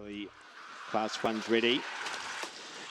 for the Class 1's ready.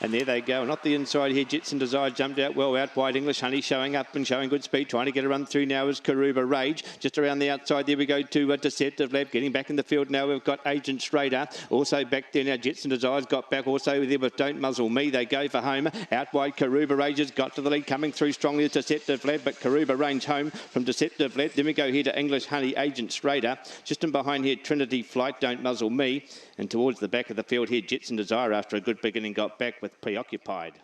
And there they go. And off the inside here, Jetson Desire jumped out well out wide. English Honey showing up and showing good speed. Trying to get a run through now is Karuba Rage. Just around the outside, there we go to Deceptive Lab. Getting back in the field now, we've got Agent Schrader. Also back there now, Jetson Desire's got back. Also there with Don't Muzzle Me. They go for home. Out wide, Karuba Rage has got to the lead. Coming through strongly is Deceptive Lab, but Karuba Range home from Deceptive Lab. Then we go here to English Honey, Agent Schrader. Just in behind here, Trinity Flight, Don't Muzzle Me. And towards the back of the field here, Jetson Desire, after a good beginning, got back with Preoccupied.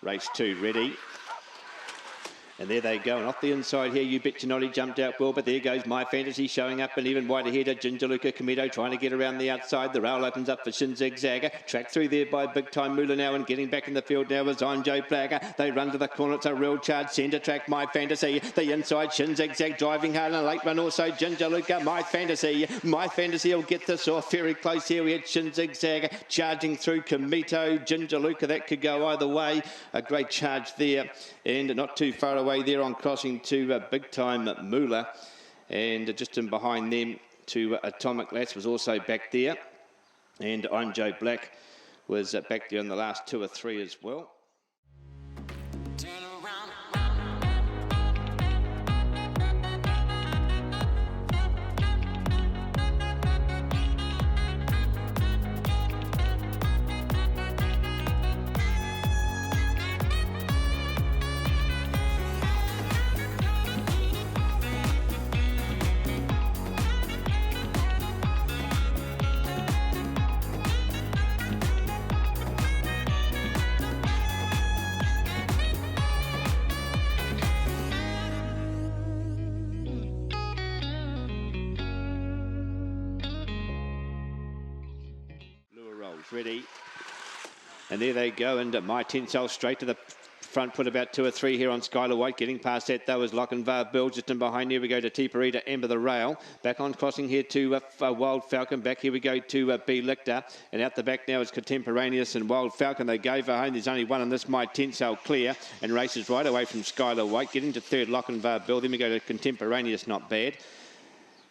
Race 2 ready. And there they go. And off the inside here, You Bet Your Noddy jumped out well, but there goes My Fantasy showing up and even wider ahead of Ginger Luca Comito trying to get around the outside. The rail opens up for Shin Zigzagger. Track through there by Big Time Moolah now and getting back in the field now is I'm Joe Plagger. They run to the corner. It's a real charge. Centre track, My Fantasy. The inside, Shin Zigzag driving hard and a late run also. Ginger Luca, My Fantasy. My Fantasy will get this off very close here. We had Shin Zigzag charging through Comito. Ginger Luca, that could go either way. A great charge there and not too far away there on crossing to Big Time Moolah, and just in behind them to Atomic Lass was also back there, and I'm Joe Black was back there in the last 2 or 3 as well. Ready, and there they go, and My Tensile straight to the front, put about 2 or 3 here on Skylar White. Getting past that though is Lochinvar Bill. Just in behind here we go to Tiparita, Amber the Rail. Back on crossing here to Wild Falcon. Back here we go to B Lictor, and out the back now is Contemporaneous and Wild Falcon. They go for home. There's only one on this My Tensile clear, and races right away from Skylar White. Getting to third, Lochinvar Bill. Then we go to Contemporaneous, not bad.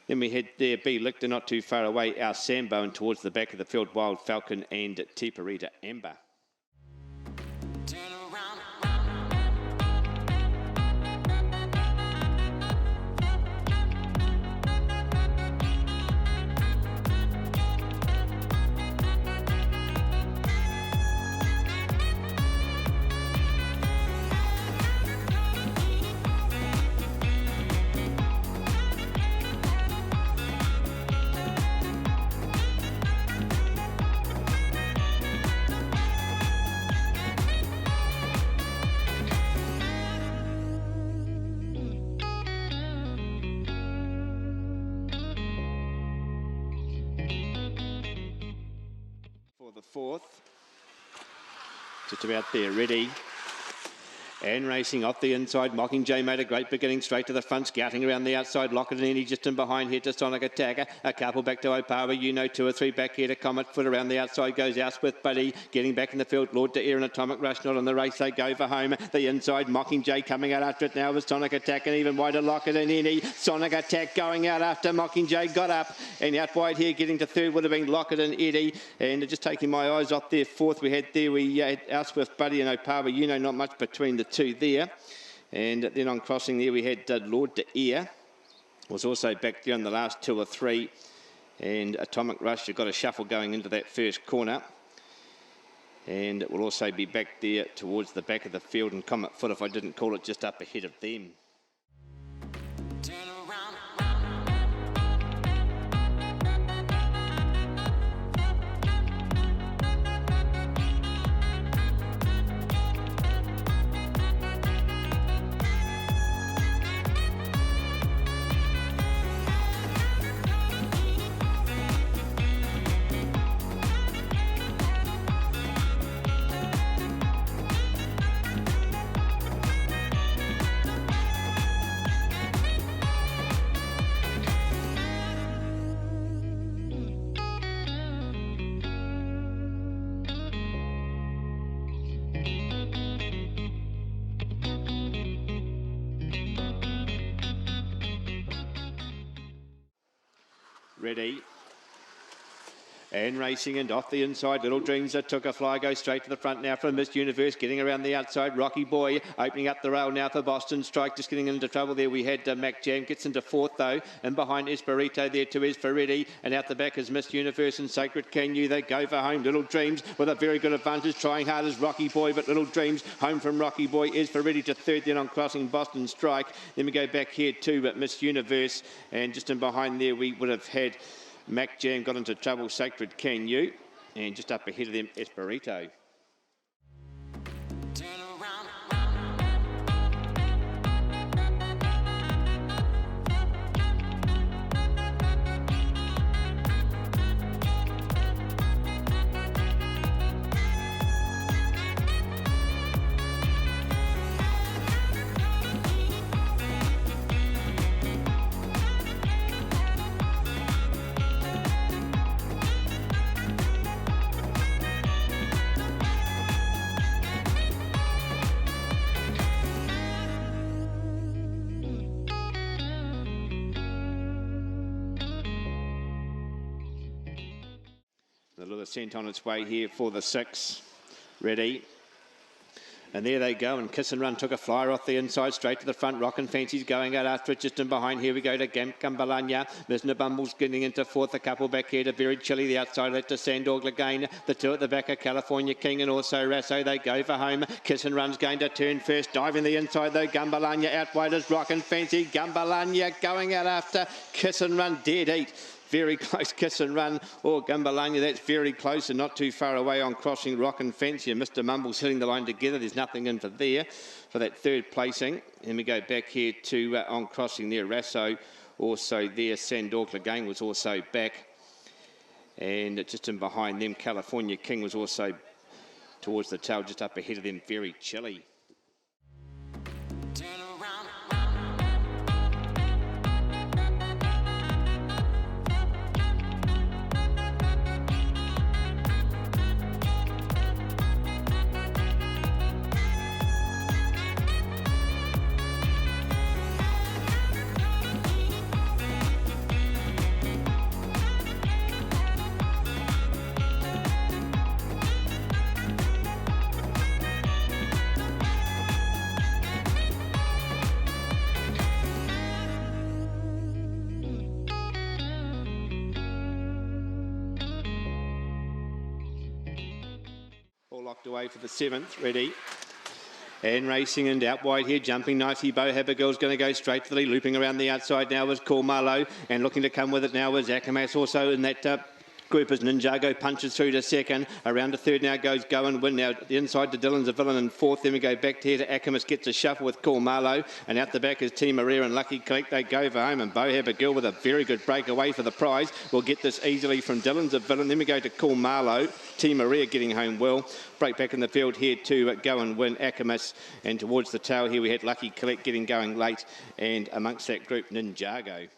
Then we head there, B Lictor, not too far away, our Sambo, and towards the back of the field, Wild Falcon and Tiparita Amber. Fourth, just about there, ready. And racing off the inside, Mockingjay made a great beginning, straight to the front, scouting around the outside, Lockett and Annie just in behind here to Sonic Attacker, a couple back to Opawa, 2 or 3 back here to Comet Foot, around the outside goes Outsworth Buddy, getting back in the field, Lord to Air and Atomic Rush not on the race, they go for home, the inside, Mockingjay coming out after it now with Sonic Attack, and even wider Lockett and Annie, Sonic Attack going out after Mockingjay got up, and out wide here, getting to third would have been Lockett and Eddie, and just taking my eyes off there, fourth we had Outsworth Buddy and Opawa, not much between the 2 there. And then on crossing there we had Lord to Ear was also back there in the last 2 or 3, and Atomic Rush, you've got a shuffle going into that first corner, and it will also be back there towards the back of the field, and Comet Foot, if I didn't call it, just up ahead of them. ready. And racing and off the inside, Little Dreams that took a fly, go straight to the front now from Miss Universe, getting around the outside. Rocky Boy opening up the rail now for Boston Strike, just getting into trouble there. We had Mac Jam, gets into fourth though, and behind Esperito there too is Ferretti, and out the back is Miss Universe and Sacred Can You. They go for home. Little Dreams with a very good advantage, trying hard as Rocky Boy, but Little Dreams home from Rocky Boy is Ferretti to third, then on crossing Boston Strike. Then we go back here too, but Miss Universe, and just in behind there we would have had Mac Jam got into trouble, Sacred Can You, and just up ahead of them, Esperito. A little scent on its way here for the 6. Ready. And there they go, and Kiss and Run took a flyer off the inside, straight to the front. Rockin' Fancy's going out after it, just in behind. Here we go to Gumbalanya. Misna Bumble's getting into fourth, a couple back here to Very Chilly. The outside left to Sandog again. The two at the back are California King and also Rasso. They go for home. Kiss and Run's going to turn first. Diving the inside though, Gumbalanya out wide is Rockin' Fancy. Gumbalanya going out after Kiss and Run, dead heat. Very close, Kiss and Run or Gumbalanya. That's very close and not too far away on crossing Rockin' Fancy. And Mr. Mumble's hitting the line together. There's nothing in for there for that third placing. And we go back here to on crossing there, Rasso. Also there, Sandork again was also back. And just in behind them, California King was also towards the tail, just up ahead of them, Very Chilly. Locked away for the 7th, ready. And racing and out wide here, jumping nicely. Bo Habergirl's going to go straight to the lead. Looping around the outside now is Call Marlowe. And looking to come with it now is Akamas. Also in that group as Ninjago punches through to second. Around to third now goes Go and Win. Now the inside to Dylan's a villain in fourth. Then we go back to here to Akamas, gets a shuffle with Call Marlowe. And out the back is Team Maria and Lucky Click. They go for home. And Bo Habergirl with a very good breakaway for the prize. We'll get this easily from Dylan's a villain. Then we go to Call Marlowe. Team Maria getting home well. Break back in the field here to Go and Win, Akamas. And towards the tail here we had Lucky Collect getting going late. And amongst that group, Ninjago.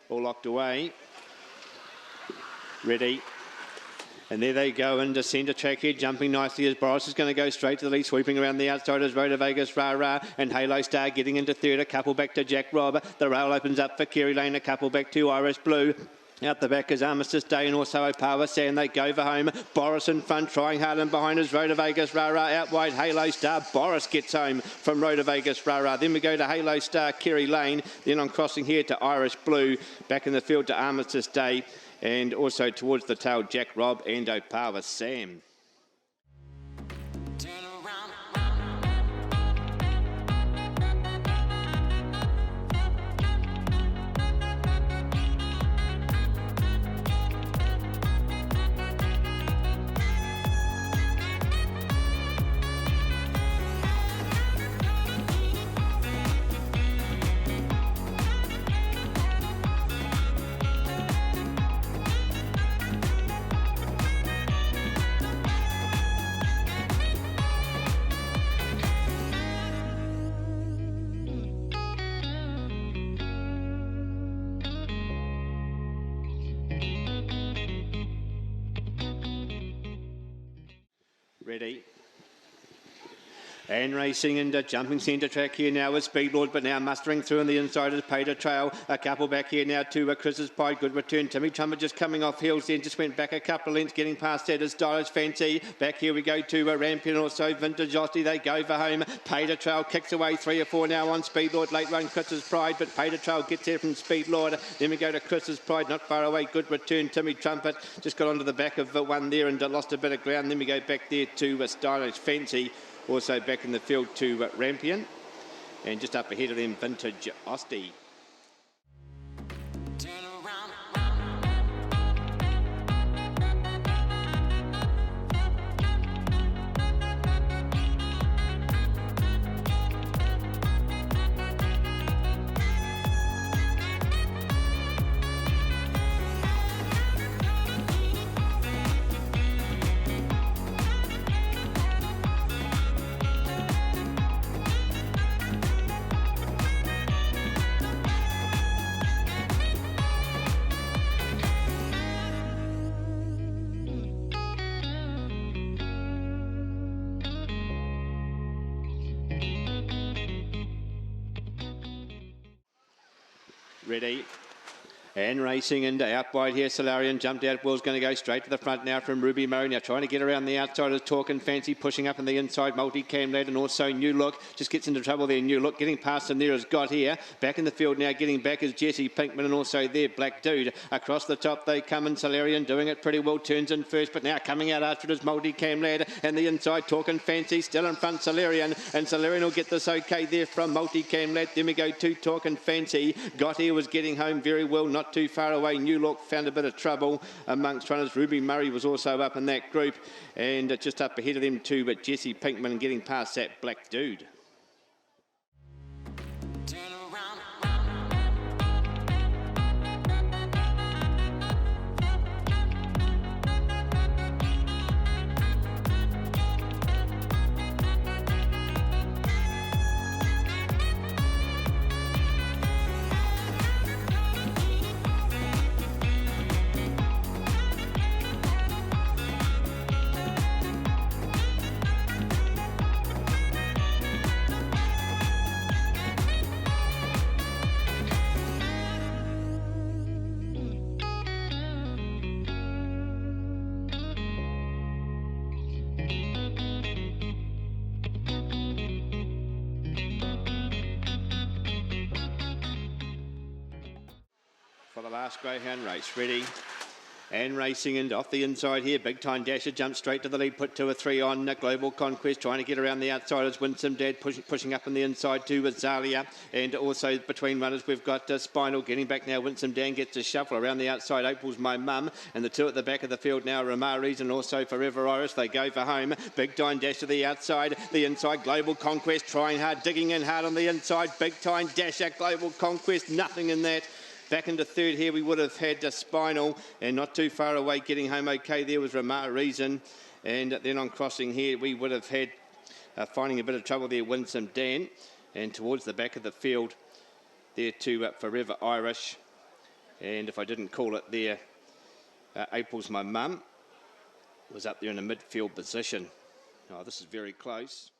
All locked away. Ready. And there they go into centre track here, jumping nicely as Boris is going to go straight to the lead, sweeping around the outside as Rhoda Vegas, Rah Rah, and Halo Star getting into third, a couple back to Jack Robb. The rail opens up for Kerry Lane, a couple back to Iris Blue. Out the back is Armistice Day and also Opawa Sand. They go for home. Boris in front, trying hard, and behind is Rhoda Vegas, Rah Rah. Out wide, Halo Star. Boris gets home from Rhoda Vegas, Rah Rah. Then we go to Halo Star, Kerry Lane. Then on crossing here to Irish Blue. Back in the field to Armistice Day. And also towards the tail, Jack Robb and Opawa Sam. Ready. And racing into jumping centre track here now with Speedlord, but now mustering through on the inside has paid a trail. A couple back here now to Chris's Pride. Good return. Timmy Trumpet just coming off heels then, just went back a couple of lengths, getting past that is Stylish Fancy. Back here we go to Rampion, also Vintage Osty. They go for home. Paid a trail kicks away 3 or 4 now on Speedlord. Late run Chris's Pride, but Paid a trail gets there from Speedlord. Then we go to Chris's Pride, not far away. Good return. Timmy Trumpet just got onto the back of one there and lost a bit of ground. Then we go back there to Stylish Fancy. Also back in the field to Rampion, and just up ahead of them, Vintage Osty. Ready. And racing into out wide here, Solarian jumped out. Will's going to go straight to the front now from Ruby Murray. Now trying to get around the outside is Talkin' Fancy, pushing up on the inside. Multi-Cam Lad and also New Look. Just gets into trouble there. New Look getting past him there is Got Here. Back in the field now, getting back is Jesse Pinkman and also there Black Dude. Across the top they come in. Solarian doing it pretty well. Turns in first, but now coming out after it is Multi-Cam Lad. And the inside Talkin' Fancy still in front Solarian. And Solarian will get this okay there from Multi-Cam Lad. Then we go to Talkin' Fancy. Got Here was getting home very well, not too far away. New Look found a bit of trouble amongst runners. Ruby Murray was also up in that group, and just up ahead of them too, but Jesse Pinkman getting past that Black Dude. For the last greyhound race. Ready. And racing into off the inside here. Big Time Dasher jumps straight to the lead. Put 2 or 3 on. Global Conquest trying to get around the outsiders. Winsome Dad pushing up on the inside too with Zalia. And also between runners we've got Spinal getting back now. Winsome Dan gets a shuffle around the outside. April's My Mum. And the 2 at the back of the field now. Ramaris and also Forever Iris. They go for home. Big Time Dash to the outside. The inside Global Conquest trying hard. Digging in hard on the inside. Big Time Dasher. Global Conquest. Nothing in that. Back into third here, we would have had Spinal, and not too far away, getting home okay there was Ramar Reason. And then on crossing here, we would have had, finding a bit of trouble there, Winsome Dan. And towards the back of the field, there to Forever Irish. And if I didn't call it there, April's My Mum was up there in a midfield position. Oh, this is very close.